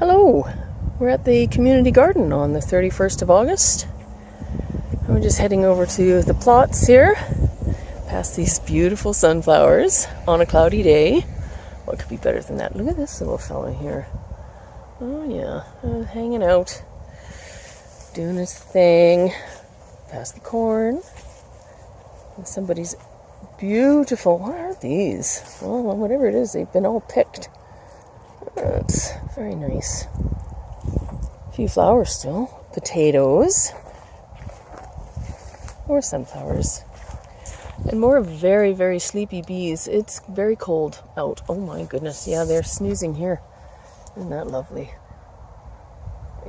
Hello, we're at the community garden on the 31st of August. We're just heading over to the plots here, past these beautiful sunflowers on a cloudy day. What could be better than that? Look at this little fella here. Oh yeah, hanging out, doing his thing, past the corn. And somebody's beautiful, what are these? Oh, well, whatever it is, they've been all picked. That's very nice. A few flowers still. Potatoes. More sunflowers. And more very, very sleepy bees. It's very cold out. Oh my goodness. Yeah, they're snoozing here. Isn't that lovely?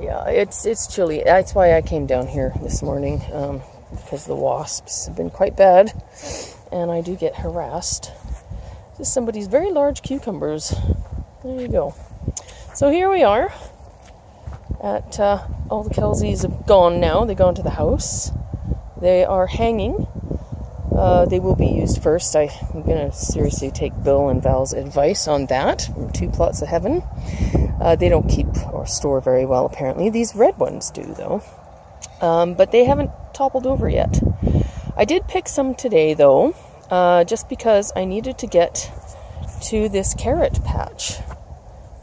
Yeah, it's chilly. That's why I came down here this morning. Because the wasps have been quite bad. And I do get harassed. Just somebody's very large cucumbers. There you go. So here we are at, all the Kelseys have gone now. They've gone to the house. They are hanging. They will be used first. I'm going to seriously take Bill and Val's advice on that. From 2 Plots of Heaven. They don't keep or store very well, apparently. These red ones do, though. But they haven't toppled over yet. I did pick some today, though, just because I needed to get to this carrot patch.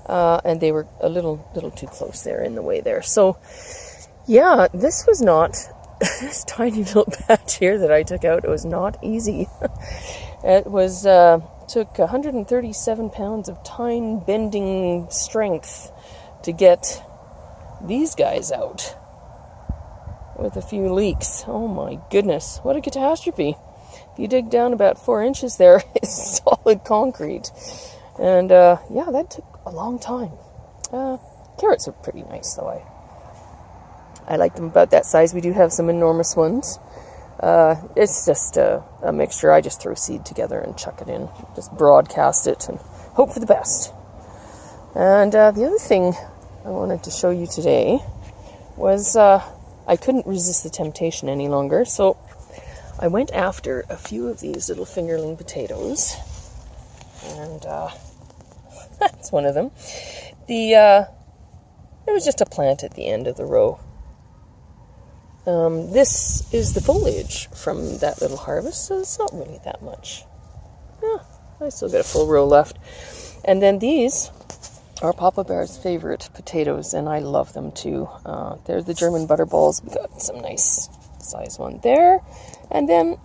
And they were a little too close there in the way there. So, yeah, this was not, this tiny little patch here that I took out, it was not easy. It was, took 137 pounds of time-bending strength to get these guys out with a few leaks. Oh my goodness, what a catastrophe. If you dig down about 4 inches there, it's solid concrete. And, yeah, that took a long time. Carrots are pretty nice, though. I like them about that size. We do have some enormous ones. It's just a mixture. I just throw seed together and chuck it in. Just broadcast it and hope for the best. And the other thing I wanted to show you today was I couldn't resist the temptation any longer. So I went after a few of these little fingerling potatoes. And that's one of them. There was just a plant at the end of the row. This is the foliage from that little harvest, so it's not really that much. Yeah, I still got a full row left. And then these are Papa Bear's favorite potatoes, and I love them too. They're the German Butterballs. We got some nice size one there. And then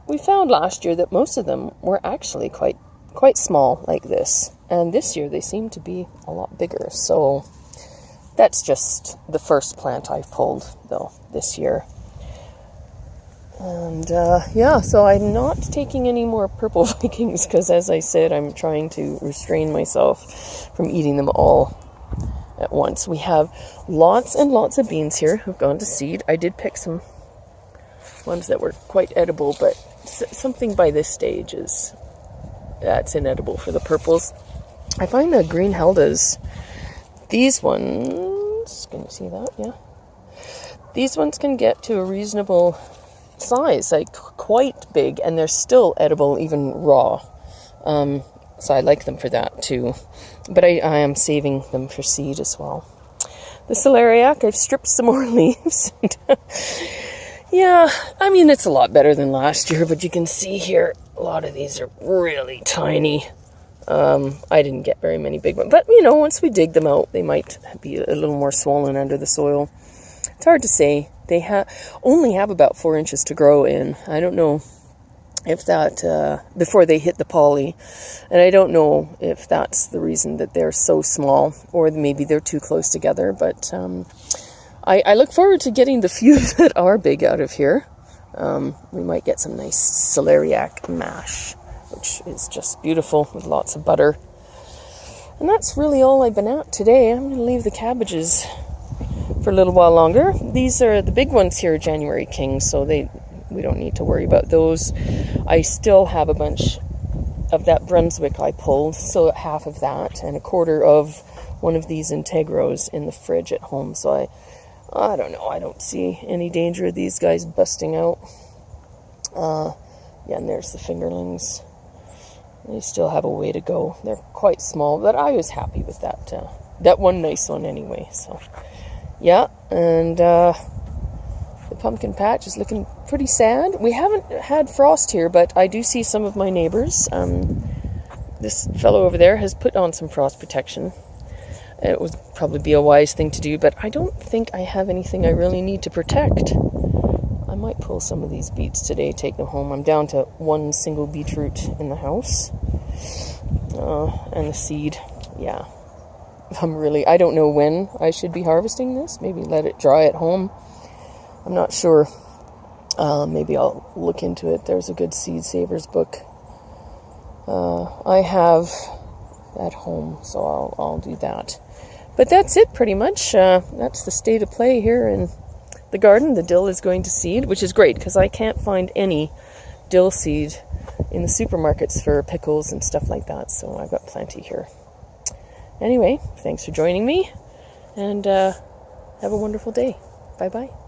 we found last year that most of them were actually quite small like this, and this year they seem to be a lot bigger. So that's just the first plant I've pulled though this year. And yeah, so I'm not taking any more purple Vikings because, as I said, I'm trying to restrain myself from eating them all at once. We have lots and lots of beans here who've gone to seed. I did pick some ones that were quite edible, but something by this stage is that's inedible for the purples. I find the green Heldas, these ones, can you see that? Yeah. These ones can get to a reasonable size, like quite big, and they're still edible, even raw. So I like them for that too. But I am saving them for seed as well. The celeriac, I've stripped some more leaves. Yeah, I mean, it's a lot better than last year, but you can see here, a lot of these are really tiny. I didn't get very many big ones. But, you know, once we dig them out, they might be a little more swollen under the soil. It's hard to say. They only have about 4 inches to grow in. I don't know if that, before they hit the poly. And I don't know if that's the reason that they're so small, or maybe they're too close together. But I look forward to getting the few that are big out of here. We might get some nice celeriac mash, which is just beautiful with lots of butter. And that's really all I've been at today. I'm going to leave the cabbages for a little while longer. These are the big ones here, January Kings, so we don't need to worry about those. I still have a bunch of that Brunswick I pulled, so half of that and a quarter of one of these Integros in the fridge at home. So I don't know. I don't see any danger of these guys busting out. Yeah, and there's the fingerlings. They still have a way to go. They're quite small, but I was happy with that that one nice one anyway. So, yeah, and the pumpkin patch is looking pretty sad. We haven't had frost here, but I do see some of my neighbors. This fellow over there has put on some frost protection. It would probably be a wise thing to do, but I don't think I have anything I really need to protect. I might pull some of these beets today, take them home. I'm down to one single beetroot in the house. And the seed, yeah. I don't know when I should be harvesting this. Maybe let it dry at home. I'm not sure. Maybe I'll look into it. There's a good Seed Savers book I have at home, so I'll do that. But that's it pretty much. That's the state of play here in the garden. The dill is going to seed, which is great because I can't find any dill seed in the supermarkets for pickles and stuff like that, so I've got plenty here. Anyway, thanks for joining me, and have a wonderful day. Bye-bye.